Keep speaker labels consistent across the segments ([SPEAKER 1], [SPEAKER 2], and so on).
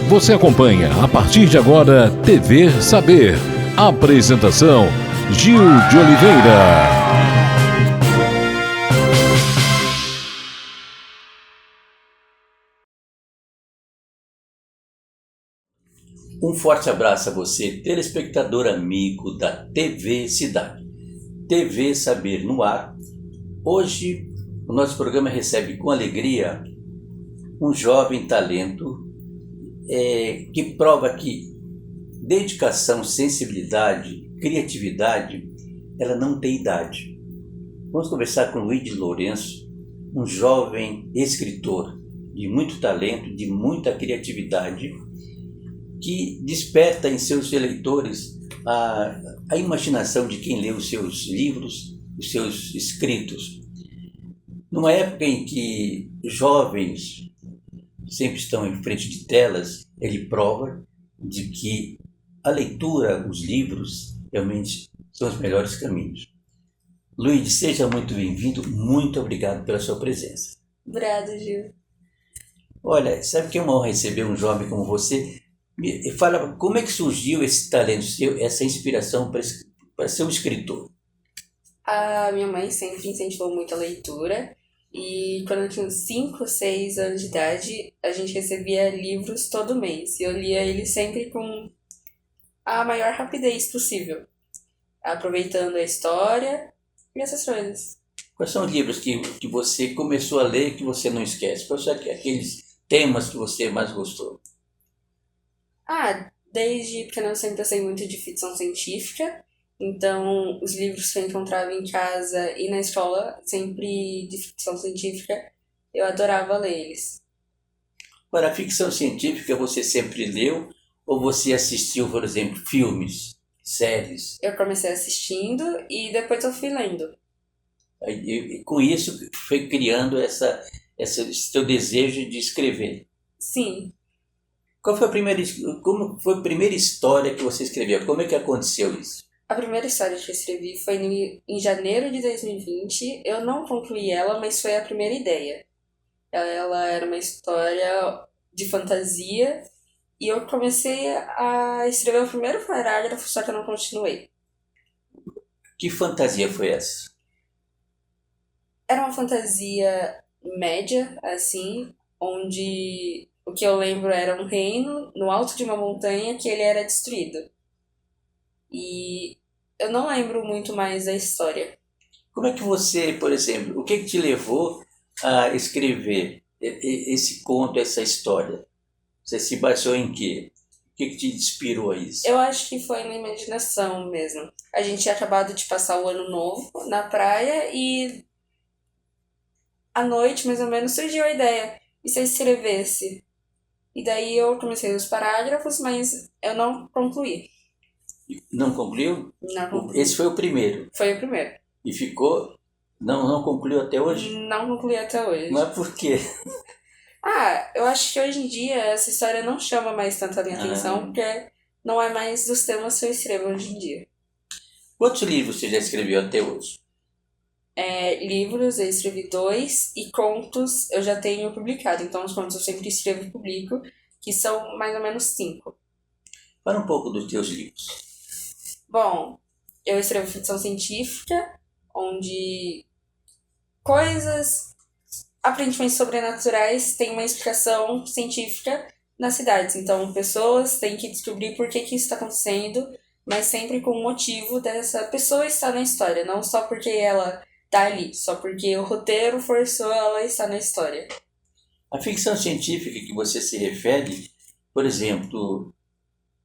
[SPEAKER 1] Você acompanha a partir de agora TV Saber. Apresentação Gil de Oliveira.
[SPEAKER 2] Um forte abraço a você, telespectador amigo da TV Cidade. TV Saber no ar. Hoje o nosso programa recebe com alegria um jovem talento que prova que dedicação, sensibilidade, criatividade, ela não tem idade. Vamos conversar com Luiz de Lourenço, um jovem escritor de muito talento, de muita criatividade, que desperta em seus leitores a imaginação de quem lê os seus livros, os seus escritos. Numa época em que jovens sempre estão em frente de telas, ele prova de que a leitura, os livros, realmente são os melhores caminhos. Luiz, seja muito bem-vindo, muito obrigado pela sua presença.
[SPEAKER 3] Obrigada, Gil.
[SPEAKER 2] Olha, sabe que é uma honra receber um jovem como você? Me fala, como é que surgiu esse talento seu, essa inspiração para ser um escritor?
[SPEAKER 3] A minha mãe sempre incentivou muito a leitura e quando eu tinha 5, 6 anos de idade, a gente recebia livros todo mês e eu lia eles sempre com a maior rapidez possível, aproveitando a história e essas coisas.
[SPEAKER 2] Quais são os livros que você começou a ler e que você não esquece? Quais são aqueles temas que você mais gostou?
[SPEAKER 3] Desde pequena eu sempre gostei muito de ficção científica, então os livros que eu encontrava em casa e na escola, sempre de ficção científica, eu adorava ler eles.
[SPEAKER 2] Para a ficção científica, você sempre leu ou você assistiu, por exemplo, filmes, séries?
[SPEAKER 3] Eu comecei assistindo e depois eu fui lendo.
[SPEAKER 2] E com isso foi criando esse teu desejo de escrever.
[SPEAKER 3] Sim.
[SPEAKER 2] Como foi a primeira história que você escreveu? Como é que aconteceu isso?
[SPEAKER 3] A primeira história que eu escrevi foi em janeiro de 2020. Eu não concluí ela, mas foi a primeira ideia. Ela era uma história de fantasia e eu comecei a escrever o primeiro parágrafo, só que eu não continuei.
[SPEAKER 2] Que fantasia foi essa?
[SPEAKER 3] Era uma fantasia média, assim, onde o que eu lembro era um reino no alto de uma montanha que ele era destruído. E eu não lembro muito mais da história.
[SPEAKER 2] Como é que você, por exemplo, o que te levou a escrever esse conto, essa história? Você se baseou em quê? O que te inspirou a isso?
[SPEAKER 3] Eu acho que foi na imaginação mesmo. A gente tinha acabado de passar o ano novo na praia e à noite, mais ou menos, surgiu a ideia. E se eu escrevesse? E daí eu comecei os parágrafos, mas eu não concluí.
[SPEAKER 2] Não concluiu?
[SPEAKER 3] Não concluí.
[SPEAKER 2] Esse foi o primeiro.
[SPEAKER 3] Foi o primeiro.
[SPEAKER 2] E ficou? Não concluiu até hoje?
[SPEAKER 3] Não concluí até hoje.
[SPEAKER 2] Mas por quê?
[SPEAKER 3] Eu acho que hoje em dia essa história não chama mais tanto a minha atenção, porque não é mais dos temas que eu escrevo hoje em dia.
[SPEAKER 2] Quantos livros você já escreveu até hoje?
[SPEAKER 3] Livros eu escrevi 2 e contos eu já tenho publicado. Então os contos eu sempre escrevo e publico, que são mais ou menos 5.
[SPEAKER 2] Fala um pouco dos teus livros.
[SPEAKER 3] Bom, eu escrevo ficção científica, onde coisas aparentemente sobrenaturais têm uma explicação científica nas cidades. Então pessoas têm que descobrir por que isso está acontecendo, mas sempre com o motivo dessa pessoa estar na história, não só porque ela tá ali, só porque o roteiro forçou ela a estar na história.
[SPEAKER 2] A ficção científica que você se refere, por exemplo,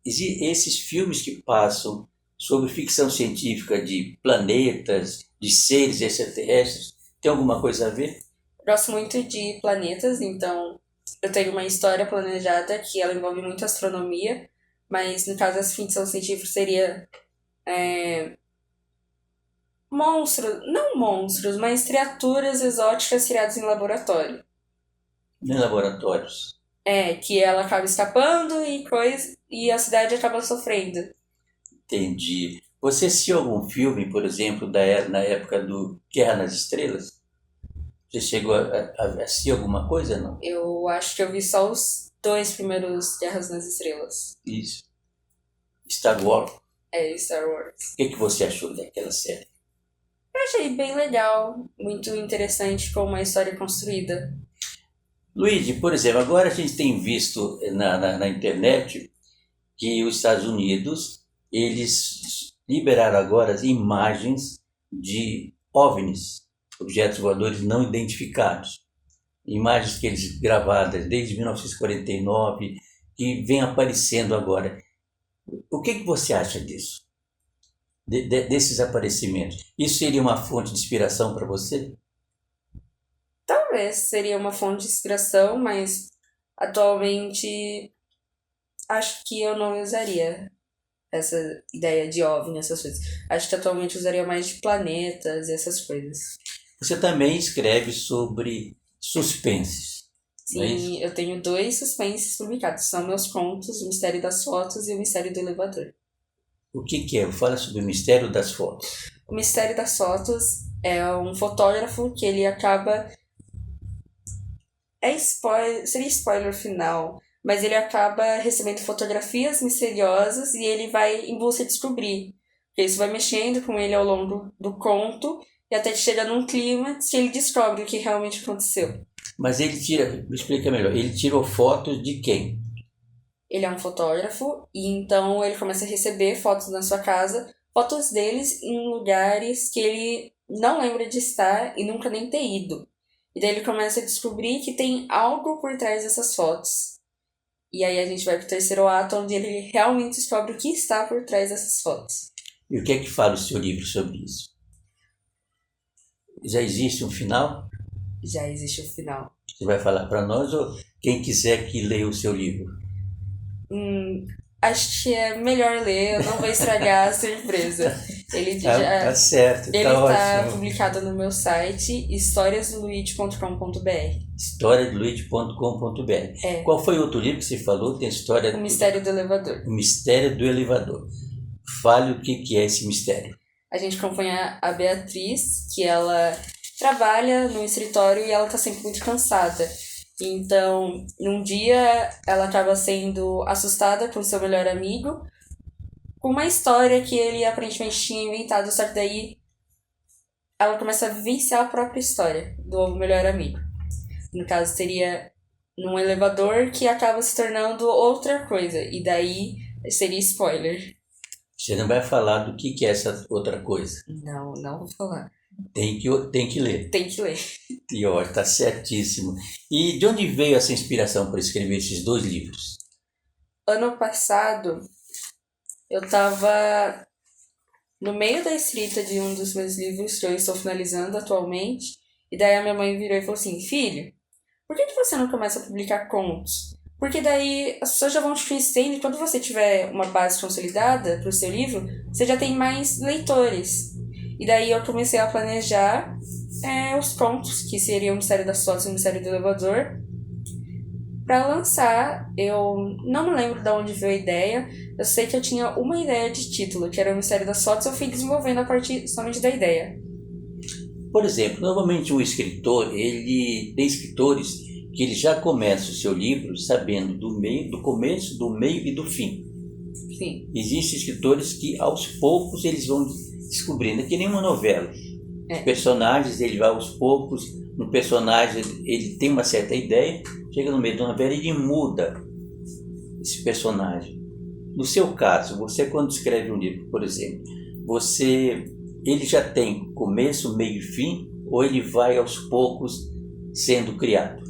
[SPEAKER 2] esses filmes que passam sobre ficção científica de planetas, de seres extraterrestres, tem alguma coisa a ver?
[SPEAKER 3] Gosto muito de planetas, então eu tenho uma história planejada que ela envolve muito astronomia, mas no caso da ficção científica seria monstros, não monstros, mas criaturas exóticas criadas em laboratório.
[SPEAKER 2] Em laboratórios.
[SPEAKER 3] Que ela acaba escapando e a cidade acaba sofrendo.
[SPEAKER 2] Entendi. Você assistiu algum filme, por exemplo, na época do Guerra nas Estrelas? Você chegou a assistir alguma coisa, não?
[SPEAKER 3] Eu acho que eu vi só os dois primeiros Guerras nas Estrelas.
[SPEAKER 2] Isso. Star Wars.
[SPEAKER 3] É, Star Wars.
[SPEAKER 2] O que você achou daquela série?
[SPEAKER 3] Eu achei bem legal, muito interessante como a história é construída.
[SPEAKER 2] Luigi, por exemplo, agora a gente tem visto na internet que os Estados Unidos, eles liberaram agora as imagens de OVNIs, objetos voadores não identificados. Imagens que eles gravadas desde 1949, que vem aparecendo agora. O que você acha disso? Desses aparecimentos? Isso seria uma fonte de inspiração para você?
[SPEAKER 3] Talvez seria uma fonte de inspiração, mas atualmente acho que eu não usaria essa ideia de OVNI, essas coisas. Acho que atualmente usaria mais de planetas e essas coisas.
[SPEAKER 2] Você também escreve sobre suspenses. Não é isso?
[SPEAKER 3] Sim, eu tenho 2 suspenses publicados. São meus contos, O Mistério das Fotos e O Mistério do Elevador.
[SPEAKER 2] O que é? Fala sobre o mistério das fotos.
[SPEAKER 3] O Mistério das Fotos é um fotógrafo que ele acaba... Seria spoiler final, mas ele acaba recebendo fotografias misteriosas e ele vai em busca de descobrir. Porque isso vai mexendo com ele ao longo do conto e até que chega num clímax que ele descobre o que realmente aconteceu.
[SPEAKER 2] Mas ele tira, me explica melhor, ele tirou fotos de quem?
[SPEAKER 3] Ele é um fotógrafo e então ele começa a receber fotos na sua casa, fotos deles em lugares que ele não lembra de estar e nunca nem ter ido. E daí ele começa a descobrir que tem algo por trás dessas fotos. E aí a gente vai pro 3º ato, onde ele realmente descobre o que está por trás dessas fotos.
[SPEAKER 2] E o que é que fala o seu livro sobre isso? Já existe um final?
[SPEAKER 3] Já existe o final.
[SPEAKER 2] Você vai falar para nós ou quem quiser que leia o seu livro?
[SPEAKER 3] Acho que é melhor ler, eu não vou estragar a surpresa. Ele
[SPEAKER 2] Tá certo,
[SPEAKER 3] ele
[SPEAKER 2] tá
[SPEAKER 3] tá
[SPEAKER 2] ótimo.
[SPEAKER 3] publicado no meu site, historiasdoluigi.com.br.
[SPEAKER 2] historiadeluigi.com.br.
[SPEAKER 3] É.
[SPEAKER 2] Qual foi o outro livro que você falou? Tem a história
[SPEAKER 3] O Mistério do Elevador.
[SPEAKER 2] O Mistério do Elevador. Fale o que é esse mistério.
[SPEAKER 3] A gente acompanha a Beatriz, que ela trabalha no escritório e ela tá sempre muito cansada. Então, num dia, ela acaba sendo assustada com seu melhor amigo, com uma história que ele aparentemente tinha inventado, só que daí ela começa a vivenciar a própria história do melhor amigo. No caso, seria num elevador que acaba se tornando outra coisa, e daí seria spoiler.
[SPEAKER 2] Você não vai falar do que é essa outra coisa.
[SPEAKER 3] Não vou falar.
[SPEAKER 2] Tem que ler.
[SPEAKER 3] Tem que ler.
[SPEAKER 2] E ó, tá certíssimo. E de onde veio essa inspiração para escrever esses 2 livros?
[SPEAKER 3] Ano passado, eu tava no meio da escrita de um dos meus livros que eu estou finalizando atualmente, e daí a minha mãe virou e falou assim: filho, por que você não começa a publicar contos? Porque daí as pessoas já vão te conhecendo e quando você tiver uma base consolidada para o seu livro, você já tem mais leitores. E daí eu comecei a planejar os contos, que seriam o Mistério das Fotos e o Mistério do Elevador, para lançar. Eu não me lembro de onde veio a ideia, eu sei que eu tinha uma ideia de título, que era o Mistério das Fotos, eu fui desenvolvendo a partir somente da ideia.
[SPEAKER 2] Por exemplo, normalmente um escritor, ele tem escritores que ele já começa o seu livro sabendo do começo, do meio e do fim.
[SPEAKER 3] Sim.
[SPEAKER 2] Existem escritores que aos poucos eles vão descobrindo, é que nem uma novela. Os personagens, ele vai aos poucos, um personagem, ele tem uma certa ideia, chega no meio da novela e ele muda esse personagem. No seu caso, você quando escreve um livro, por exemplo, ele já tem começo, meio e fim, ou ele vai aos poucos sendo criado?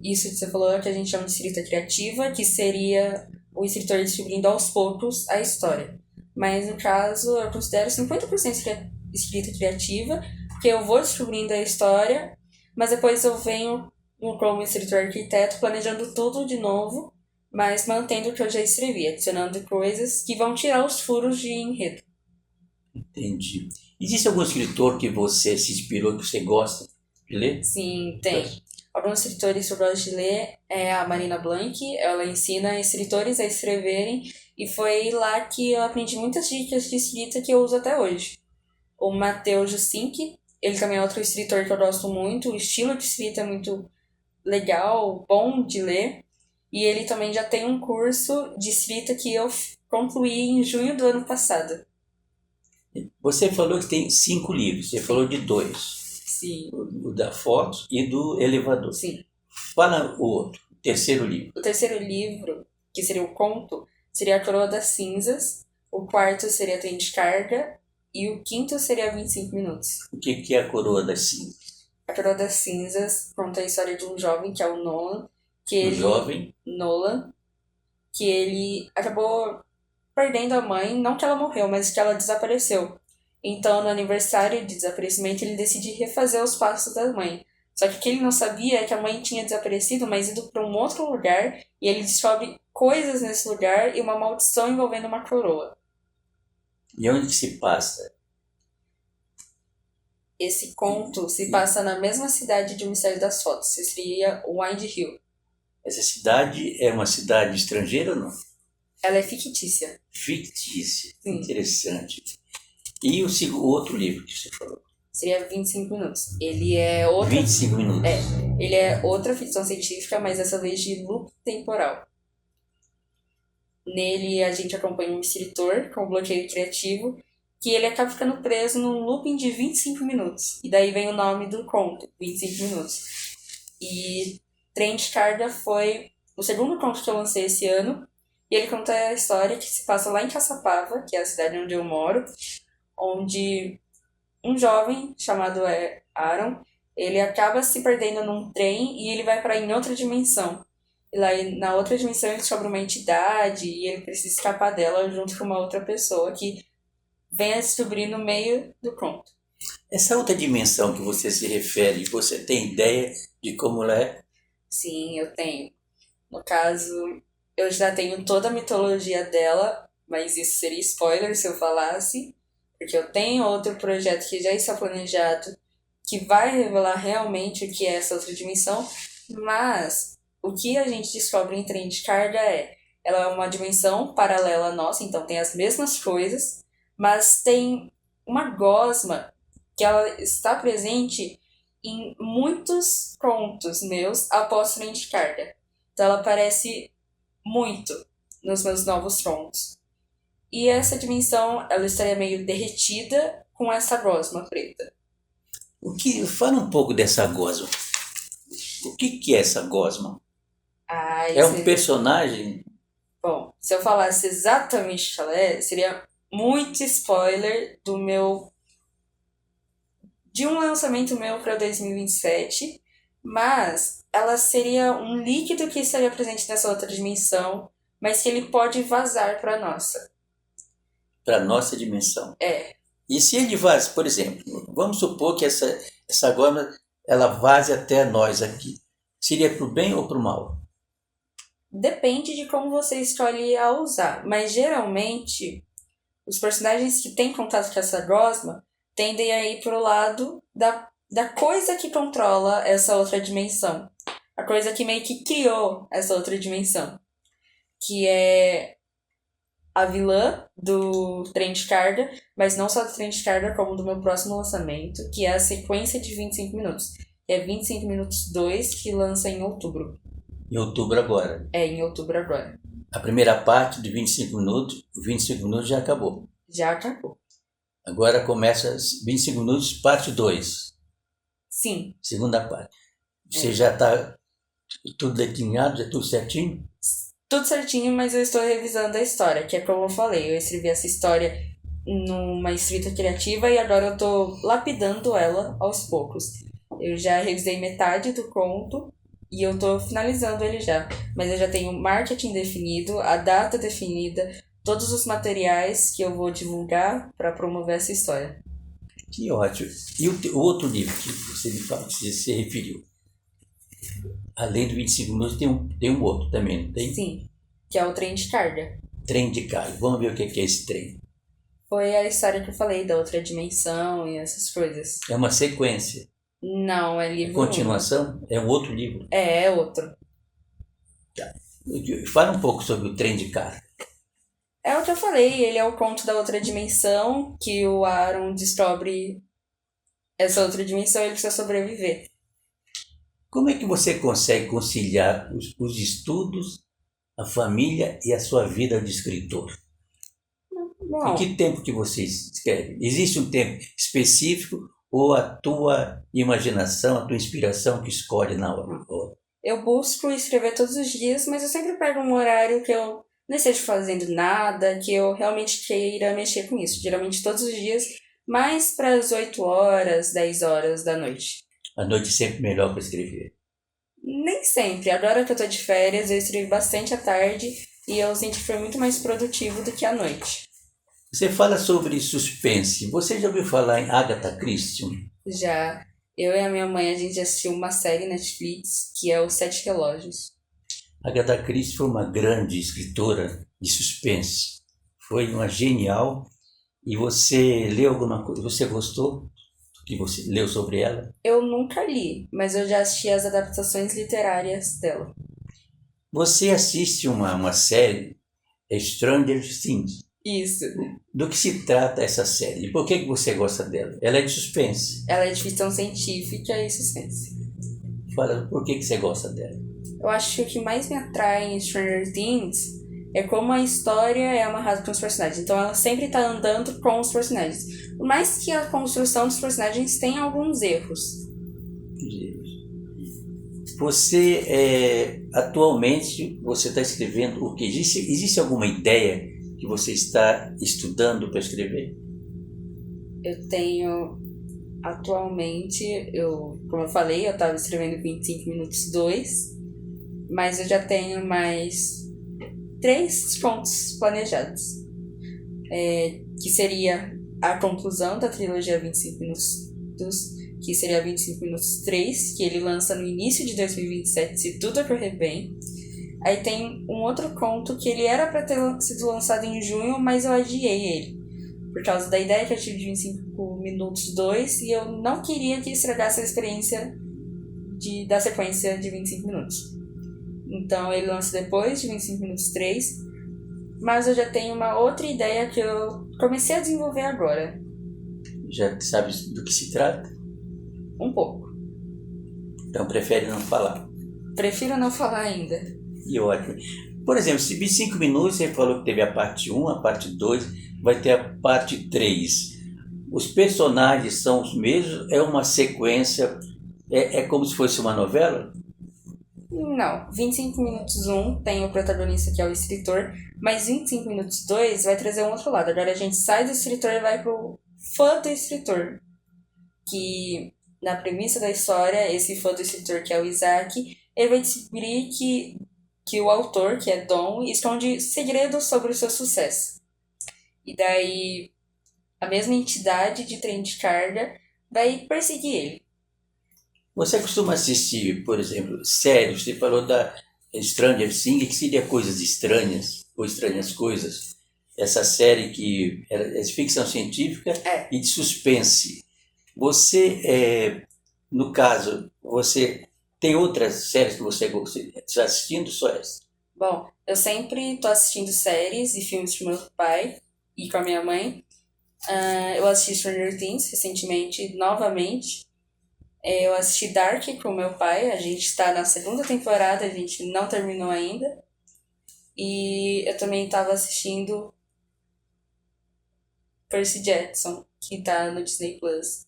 [SPEAKER 3] Isso que você falou é que a gente chama de escrita criativa, que seria o escritor descobrindo aos poucos a história. Mas no caso, eu considero 50% escrita criativa, porque eu vou descobrindo a história, mas depois eu venho como escritor arquiteto planejando tudo de novo, mas mantendo o que eu já escrevi, adicionando coisas que vão tirar os furos de enredo.
[SPEAKER 2] Entendi. Existe algum escritor que você se inspirou, que você gosta de ler?
[SPEAKER 3] Sim, tem. Alguns escritores que eu gosto de ler é a Marina Blanc, ela ensina escritores a escreverem e foi lá que eu aprendi muitas dicas de escrita que eu uso até hoje. O Matteo Jusinck, ele também é outro escritor que eu gosto muito, o estilo de escrita é muito legal, bom de ler. E ele também já tem um curso de escrita que eu concluí em junho do ano passado.
[SPEAKER 2] Você falou que tem 5 livros, você falou de 2.
[SPEAKER 3] Sim.
[SPEAKER 2] O da foto e do elevador.
[SPEAKER 3] Sim.
[SPEAKER 2] Fala o outro, o terceiro livro.
[SPEAKER 3] O terceiro livro, que seria o conto, seria A Coroa das Cinzas. O quarto seria Trem de Carga. E o quinto seria 25 minutos.
[SPEAKER 2] O que é a Coroa das Cinzas?
[SPEAKER 3] A Coroa das Cinzas conta a história de um jovem, que é o Nolan. Nolan, que ele acabou perdendo a mãe, não que ela morreu, mas que ela desapareceu. Então, no aniversário de desaparecimento, ele decide refazer os passos da mãe. Só que o que ele não sabia é que a mãe tinha desaparecido, mas ido para um outro lugar, e ele descobre coisas nesse lugar e uma maldição envolvendo uma coroa.
[SPEAKER 2] E onde que se passa?
[SPEAKER 3] Esse conto se passa na mesma cidade de O Mistério das Fotos, que seria Wind Hill.
[SPEAKER 2] Essa cidade é uma cidade estrangeira ou não?
[SPEAKER 3] Ela é fictícia.
[SPEAKER 2] Fictícia.
[SPEAKER 3] Sim.
[SPEAKER 2] Interessante. E o outro livro que você falou?
[SPEAKER 3] Seria 25 minutos. Ele é outra...
[SPEAKER 2] 25 minutos.
[SPEAKER 3] Ele é outra ficção científica, mas dessa vez de loop temporal. Nele a gente acompanha um escritor com bloqueio criativo, que ele acaba ficando preso num looping de 25 minutos. E daí vem o nome do conto, 25 minutos. E Trem de Carga foi o segundo conto que eu lancei esse ano. E ele conta a história que se passa lá em Caçapava, que é a cidade onde eu moro, onde um jovem chamado Aaron, ele acaba se perdendo num trem e ele vai para em outra dimensão. E lá na outra dimensão ele descobre uma entidade e ele precisa escapar dela junto com uma outra pessoa que vem a descobrir no meio do conto.
[SPEAKER 2] Essa outra dimensão que você se refere, você tem ideia de como ela é?
[SPEAKER 3] Sim, eu tenho. No caso, eu já tenho toda a mitologia dela, mas isso seria spoiler se eu falasse, porque eu tenho outro projeto que já está planejado, que vai revelar realmente o que é essa outra dimensão, mas o que a gente descobre em Trem de Carga ela é uma dimensão paralela à nossa, então tem as mesmas coisas, mas tem uma gosma que ela está presente em muitos contos meus após Trem de Carga. Então ela aparece muito nos meus novos contos. E essa dimensão, ela estaria meio derretida com essa gosma preta.
[SPEAKER 2] Fala um pouco dessa gosma. O que é essa gosma?
[SPEAKER 3] Ah,
[SPEAKER 2] é um personagem?
[SPEAKER 3] Bom, se eu falasse exatamente o que ela é, seria muito spoiler de um lançamento meu para 2027, mas ela seria um líquido que estaria presente nessa outra dimensão, mas que ele pode vazar para a nossa.
[SPEAKER 2] Para a nossa dimensão?
[SPEAKER 3] É.
[SPEAKER 2] E se ele vaza, por exemplo, vamos supor que essa gosma ela vaze até nós aqui. Seria para o bem ou para o mal?
[SPEAKER 3] Depende de como você escolhe a usar, mas geralmente os personagens que têm contato com essa gosma tendem a ir pro lado da coisa que controla essa outra dimensão. A coisa que meio que criou essa outra dimensão. Que é a vilã do Trem de Carga, mas não só do Trem de Carga, como do meu próximo lançamento, que é a sequência de 25 minutos. Que é 25 minutos 2, que lança em outubro.
[SPEAKER 2] Em outubro agora?
[SPEAKER 3] É, em outubro agora.
[SPEAKER 2] A primeira parte de 25 minutos, 25 minutos já acabou.
[SPEAKER 3] Já acabou.
[SPEAKER 2] Agora começa 25 minutos, parte 2.
[SPEAKER 3] Sim.
[SPEAKER 2] Segunda parte. Você já está tudo detinhado, já tudo certinho?
[SPEAKER 3] Tudo certinho, mas eu estou revisando a história, que é como eu falei, eu escrevi essa história numa escrita criativa e agora eu estou lapidando ela aos poucos. Eu já revisei metade do conto e eu estou finalizando ele já, mas eu já tenho o marketing definido, a data definida, todos os materiais que eu vou divulgar para promover essa história.
[SPEAKER 2] Que ótimo. E o outro livro que você me fala, que você se referiu? Além do 25 minutos, tem um outro também, não tem?
[SPEAKER 3] Sim, que é o Trem de Carga.
[SPEAKER 2] Trem de Carga. Vamos ver o que é esse trem.
[SPEAKER 3] Foi a história que eu falei da outra dimensão e essas coisas.
[SPEAKER 2] É uma sequência?
[SPEAKER 3] Não, é livro.
[SPEAKER 2] Continuação? É um outro livro?
[SPEAKER 3] É outro.
[SPEAKER 2] Tá. Fala um pouco sobre o Trem de Carga.
[SPEAKER 3] É o que eu falei, ele é o conto da outra dimensão, que o Aaron descobre essa outra dimensão e ele precisa sobreviver.
[SPEAKER 2] Como é que você consegue conciliar os estudos, a família e a sua vida de escritor? Em
[SPEAKER 3] Bom,
[SPEAKER 2] que tempo que você escreve? Existe um tempo específico ou a tua imaginação, a tua inspiração que escolhe na hora?
[SPEAKER 3] eu busco escrever todos os dias, mas eu sempre pego um horário que eu não esteja fazendo nada, que eu realmente queira mexer com isso. Geralmente todos os dias, mais para as 8 horas, 10 horas da noite.
[SPEAKER 2] A noite é sempre melhor para escrever.
[SPEAKER 3] Nem sempre. Agora que eu tô de férias, eu escrevi bastante à tarde e eu senti que foi muito mais produtivo do que à noite.
[SPEAKER 2] Você fala sobre suspense. Você já ouviu falar em Agatha Christie?
[SPEAKER 3] Já eu e a minha mãe, a gente assistiu uma série Netflix que é Os Sete Relógios.
[SPEAKER 2] Agatha Christie foi uma grande escritora de suspense. Foi uma genial. E você leu alguma coisa? Você gostou do que você leu sobre ela?
[SPEAKER 3] Eu nunca li, mas eu já assisti as adaptações literárias dela.
[SPEAKER 2] Você assiste uma série, Stranger Things.
[SPEAKER 3] Isso.
[SPEAKER 2] Do que se trata essa série? E por que você gosta dela? Ela é de suspense.
[SPEAKER 3] Ela é de ficção científica e suspense.
[SPEAKER 2] Fala, por que você gosta dela?
[SPEAKER 3] Eu acho que o que mais me atrai em Stranger Things é como a história é amarrada com os personagens. Então ela sempre tá andando com os personagens. Por mais que a construção dos personagens tenha alguns erros.
[SPEAKER 2] Você, atualmente, você está escrevendo o quê? Existe alguma ideia que você está estudando para escrever?
[SPEAKER 3] Eu tenho, atualmente, como eu falei, eu estava escrevendo 25 minutos 2, mas eu já tenho mais 3 pontos planejados. Que seria a conclusão da trilogia 25 minutos, que seria 25 minutos 3, que ele lança no início de 2027, se tudo ocorrer bem. Aí tem um outro conto que ele era para ter sido lançado em junho, mas eu adiei ele. Por causa da ideia que eu tive de 25 minutos 2, e eu não queria que estragasse a experiência da sequência de 25 minutos. Então ele lança depois de 25 minutos 3, mas eu já tenho uma outra ideia que eu comecei a desenvolver agora.
[SPEAKER 2] Já sabe do que se trata?
[SPEAKER 3] Um pouco.
[SPEAKER 2] Então prefere não falar.
[SPEAKER 3] Prefiro não falar ainda.
[SPEAKER 2] E ótimo. Por exemplo, se 25 minutos, você falou que teve a parte 1, a parte 2, vai ter a parte 3. Os personagens são os mesmos? É uma sequência? É como se fosse uma novela?
[SPEAKER 3] Não, 25 minutos 1 tem o protagonista que é o escritor, mas 25 minutos 2 vai trazer um outro lado. Agora a gente sai do escritor e vai pro fã do escritor. Que na premissa da história, esse fã do escritor que é o Isaac, ele vai descobrir que o autor, que é Dom, esconde segredos sobre o seu sucesso. E daí a mesma entidade de trem de carga vai perseguir ele.
[SPEAKER 2] Você costuma assistir, por exemplo, séries? Você falou da Stranger Things, que seria coisas estranhas, ou estranhas coisas. Essa série que é de ficção científica e de suspense. Você, no caso, você tem outras séries que você está assistindo, só essa?
[SPEAKER 3] Bom, eu sempre estou assistindo séries e filmes com meu pai e com a minha mãe. Eu assisti Stranger Things recentemente, novamente. Eu assisti Dark com meu pai, a gente está na 2ª temporada, a gente não terminou ainda. E eu também estava assistindo Percy Jackson, que está no Disney Plus.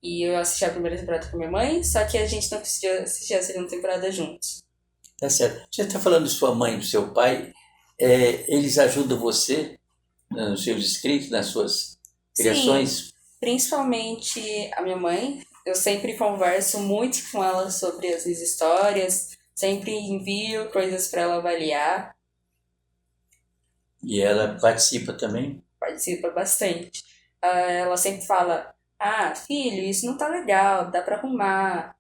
[SPEAKER 3] E eu assisti a primeira temporada com minha mãe, só que a gente não conseguiu assistir a 2ª temporada juntos.
[SPEAKER 2] Tá certo. Você está falando de sua mãe e do seu pai, eles ajudam você nos seus escritos, nas suas criações?
[SPEAKER 3] Sim, principalmente a minha mãe. Eu sempre converso muito com ela sobre as minhas histórias, sempre envio coisas para ela avaliar.
[SPEAKER 2] E ela participa também?
[SPEAKER 3] Participa bastante. Ela sempre fala, filho, isso não tá legal, dá para arrumar.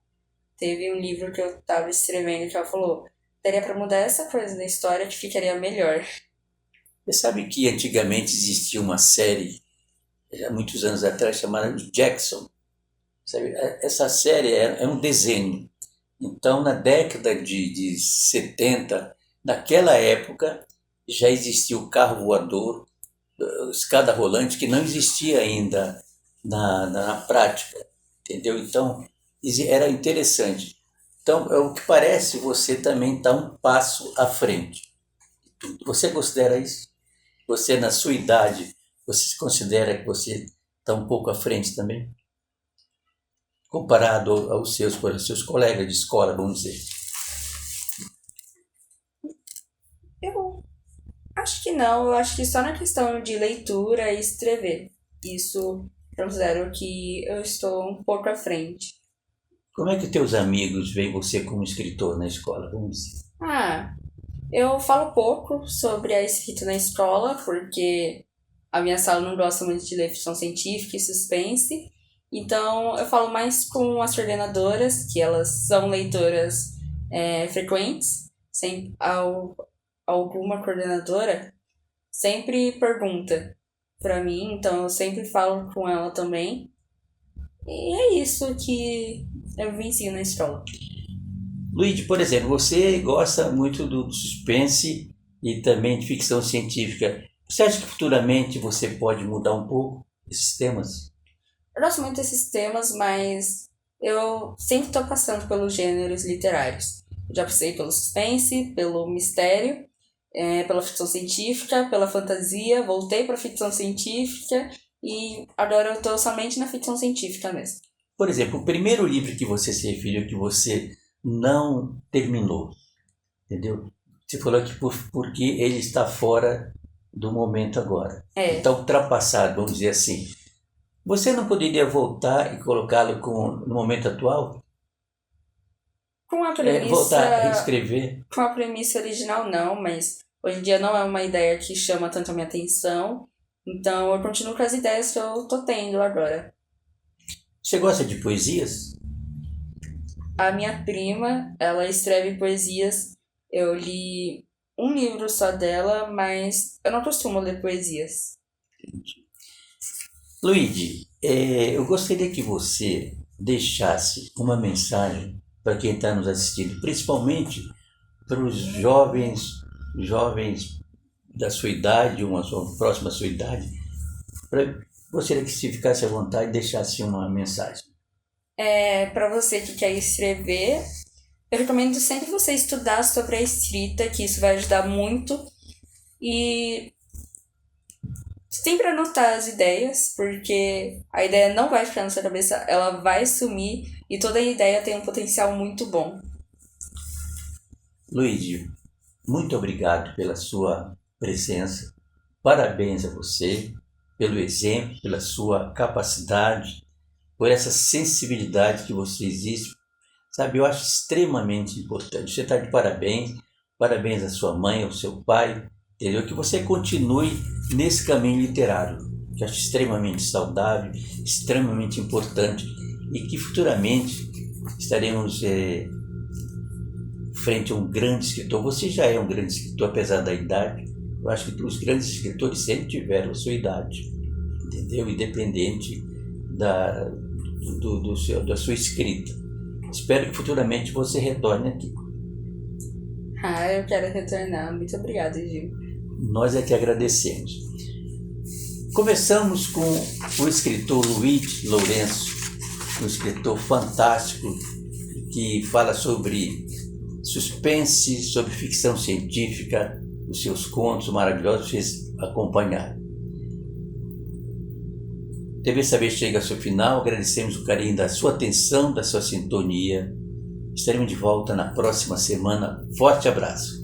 [SPEAKER 3] Teve um livro que eu tava escrevendo que ela falou, daria para mudar essa coisa na história que ficaria melhor.
[SPEAKER 2] Você sabe que antigamente existia uma série, há muitos anos atrás, chamada Jackson. Sabe? Essa série é um desenho. Então, na década de 70, naquela época, já existia o carro voador, escada rolante, que não existia ainda na prática. Entendeu? Então, era interessante. Então, é o que parece, você também está um passo à frente. Você considera isso? Você, na sua idade, você se considera que você está um pouco à frente também? Comparado aos seus colegas de escola, vamos dizer.
[SPEAKER 3] Eu acho que não, eu acho que só na questão de leitura e escrever. Isso eu considero que eu estou um pouco à frente.
[SPEAKER 2] Como é que teus amigos veem você como escritor na escola, vamos dizer?
[SPEAKER 3] Eu falo pouco sobre a escrita na escola, porque a minha sala não gosta muito de ler ficção científica e suspense. Então, eu falo mais com as coordenadoras, que elas são leitoras frequentes. Alguma coordenadora sempre pergunta para mim, então eu sempre falo com ela também. E é isso que eu vivencio na escola.
[SPEAKER 2] Luigi, por exemplo, você gosta muito do suspense e também de ficção científica. Você acha que futuramente você pode mudar um pouco esses temas?
[SPEAKER 3] Eu gosto muito desses temas, mas eu sempre estou passando pelos gêneros literários. Eu já passei pelo suspense, pelo mistério, pela ficção científica, pela fantasia, voltei para ficção científica e agora eu estou somente na ficção científica mesmo.
[SPEAKER 2] Por exemplo, o primeiro livro que você se referiu que você não terminou, entendeu? Você falou que porque ele está fora do momento agora. Está ultrapassado, vamos dizer assim. Você não poderia voltar e colocá-lo no momento atual?
[SPEAKER 3] Com a premissa...
[SPEAKER 2] voltar a escrever?
[SPEAKER 3] Com a premissa original, não, mas hoje em dia não é uma ideia que chama tanto a minha atenção. Então eu continuo com as ideias que eu tô tendo agora.
[SPEAKER 2] Você gosta de poesias?
[SPEAKER 3] A minha prima, ela escreve poesias. Eu li um livro só dela, mas eu não costumo ler poesias.
[SPEAKER 2] Luigi, eu gostaria que você deixasse uma mensagem para quem está nos assistindo, principalmente para os jovens da sua idade, próxima à sua idade. Gostaria que se ficasse à vontade, deixasse uma mensagem.
[SPEAKER 3] Para você que quer escrever, eu recomendo sempre você estudar sobre a escrita, que isso vai ajudar muito. E sempre anotar as ideias, porque a ideia não vai ficar na sua cabeça, ela vai sumir e toda ideia tem um potencial muito bom.
[SPEAKER 2] Luigi, muito obrigado pela sua presença. Parabéns a você pelo exemplo, pela sua capacidade, por essa sensibilidade que você existe. Sabe, eu acho extremamente importante. Você está de parabéns. Parabéns à sua mãe, ao seu pai, entendeu? Que você continue nesse caminho literário, que eu acho extremamente saudável, extremamente importante, e que futuramente estaremos frente a um grande escritor. Você já é um grande escritor, apesar da idade. Eu acho que os grandes escritores sempre tiveram a sua idade, entendeu? Independente da sua escrita. Espero que futuramente você retorne aqui.
[SPEAKER 3] Eu quero retornar. Muito obrigada, Gil.
[SPEAKER 2] Nós é que agradecemos. Começamos com o escritor Luigi Lourenço, um escritor fantástico que fala sobre suspense, sobre ficção científica, os seus contos maravilhosos fez acompanhar. TV Saber chega ao seu final, agradecemos o carinho da sua atenção, da sua sintonia. Estaremos de volta na próxima semana. Forte abraço.